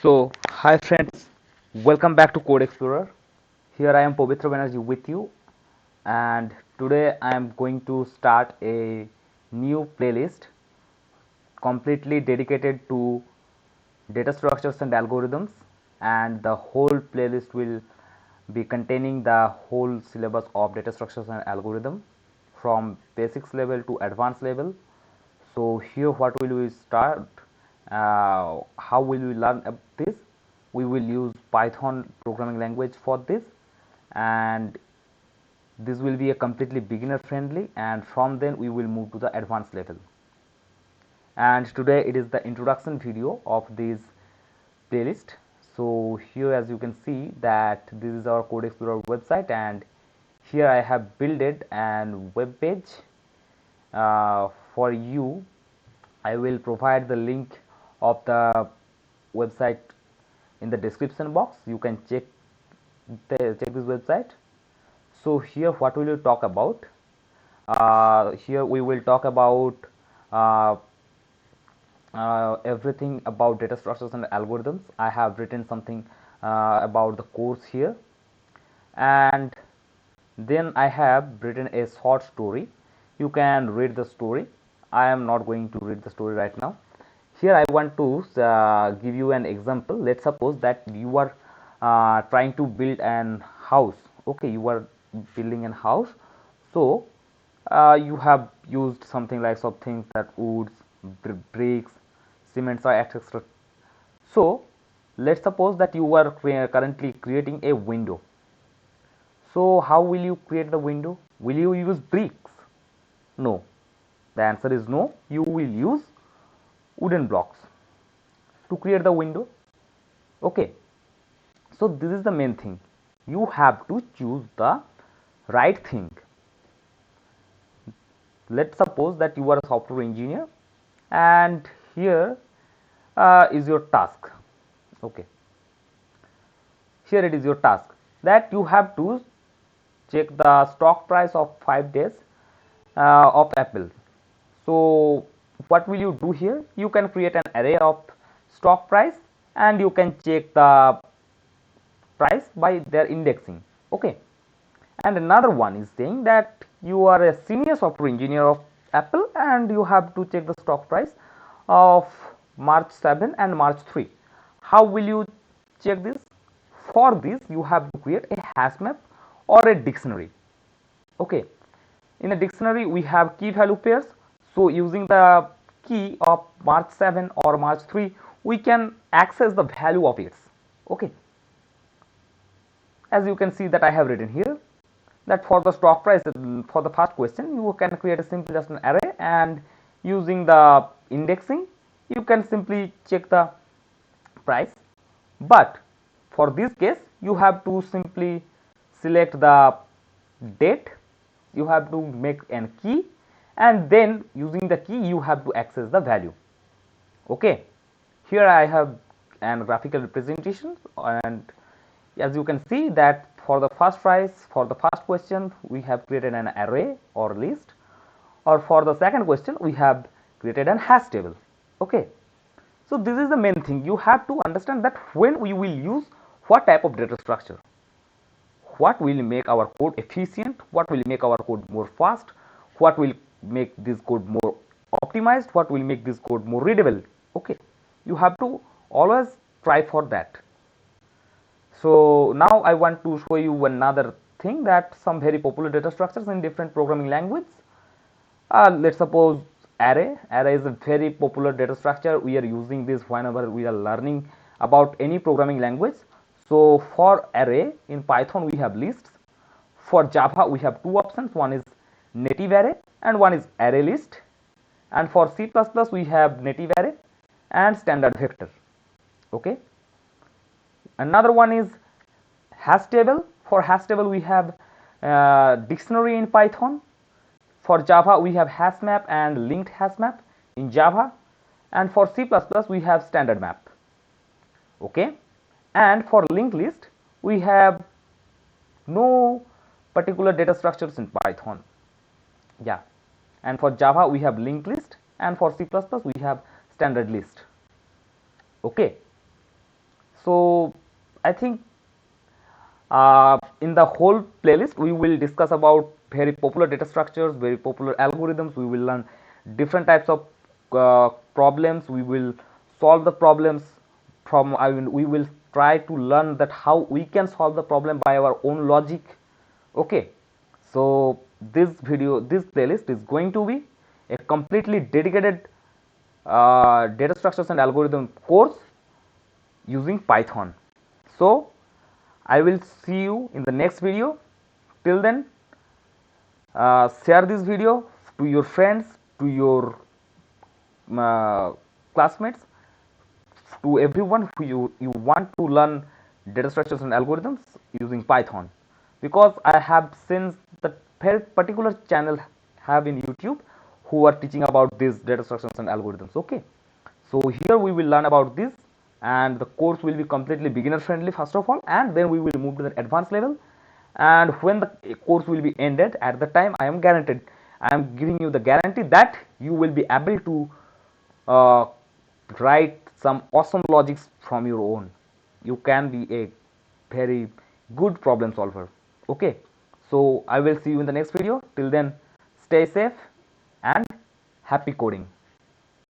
Hi friends, welcome back to Code Explorer. Here I am Povitra Banerjee with you, and today I am going to start a new playlist completely dedicated to data structures and algorithms, and the whole playlist will be containing the whole syllabus of data structures and algorithm from basics level to advanced level. So here what will we start, how will we learn this? We will use Python programming language for this, and this will be a completely beginner friendly, and from then we will move to the advanced level. And today it is the introduction video of this playlist. So here as you can see that this is our Code Explorer website, and here I have built it and web page for you. I will provide the link of the website in the description box. You can check this website. So here what will you talk about? Here we will talk about uh, everything about data structures and algorithms. I have written something about the course here, and then I have written a short story. You can read the story. I am not going to read the story right now. Here I want to give you an example. Let's suppose that you are trying to build an house. Okay, you are building an house. So you have used something like something that woods, bricks, cements, or etc. So let's suppose that you are currently creating a window. So how will you create the window? Will you use bricks? No. The answer is no. You will use wooden blocks to create the window. Okay. So this is the main thing. You have to choose the right thing. Let's suppose that you are a software engineer, and here is your task. Okay. Here it is your task that you have to check the stock price of 5 days of Apple. So what will you do here? You can create an array of stock price, and you can check the price by their indexing. Okay. And another one is saying that you are a senior software engineer of Apple, and you have to check the stock price of March 7 and March 3. How will you check this? For this you have to create a hash map or a dictionary. Okay, in a dictionary we have key value pairs. So using the key of March 7 or March 3, we can access the value of its. Okay, as you can see that I have written here that for the stock price, for the first question you can create a simple just an array, and using the indexing you can simply check the price. But for this case you have to simply select the date, you have to make an key, and then using the key you have to access the value. Okay, here I have an graphical representation, and as you can see that for the first price, for the first question we have created an array or list, or for the second question we have created an hash table. Okay, so this is the main thing. You have to understand that when we will use what type of data structure, what will make our code efficient, what will make our code more fast, what will make this code more optimized, what will make this code more readable. Okay, you have to always try for that. So now I want to show you another thing, that some very popular data structures in different programming language. Let's suppose array. Array is a very popular data structure. We are using this whenever we are learning about any programming language. So for array in Python we have lists. For Java we have two options. One is native array and one is array list. And for C++ we have native array and standard vector. Okay. Another one is hash table. For hash table we have dictionary in Python. For Java we have hash map and linked hash map in Java, and for C++ we have standard map. Okay, and for linked list we have no particular data structures in Python. Yeah, and for Java we have linked list, and for C++ we have standard list. Okay, So I think in the whole playlist we will discuss about very popular data structures, very popular algorithms. We will learn different types of problems. We will solve the problems from, we will try to learn that how we can solve the problem by our own logic. Okay, so this playlist is going to be a completely dedicated data structures and algorithm course using Python. So I will see you in the next video. Till then, share this video to your friends, to your uh, classmates, to everyone who you want to learn data structures and algorithms using Python, because I have seen that very particular channel have in YouTube who are teaching about these data structures and algorithms. Okay, so here we will learn about this, and the course will be completely beginner friendly first of all, and then we will move to the advanced level. And when the course will be ended, at the time I am guaranteed, I am giving you the guarantee that you will be able to uh, write some awesome logics from your own. You can be a very good problem solver. Okay, so I will see you in the next video. Till then, stay safe and happy coding.